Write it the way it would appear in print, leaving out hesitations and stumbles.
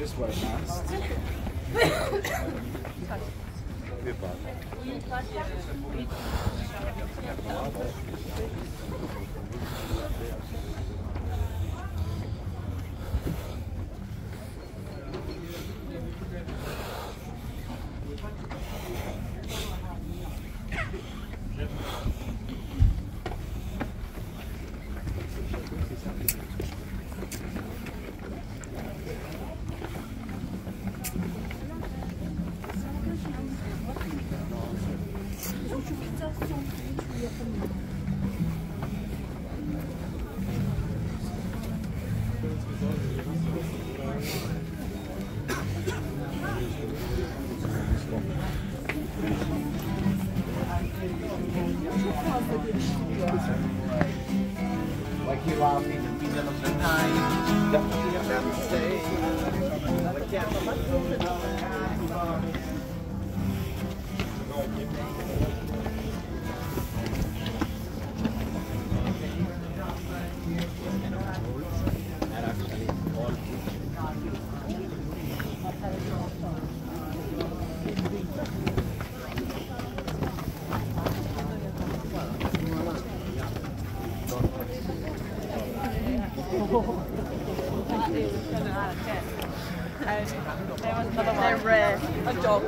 just won't last. Like you are in the middle of the night, definitely a bad mistake. Like yeah, but let's go with all the time. They're rare. A dog.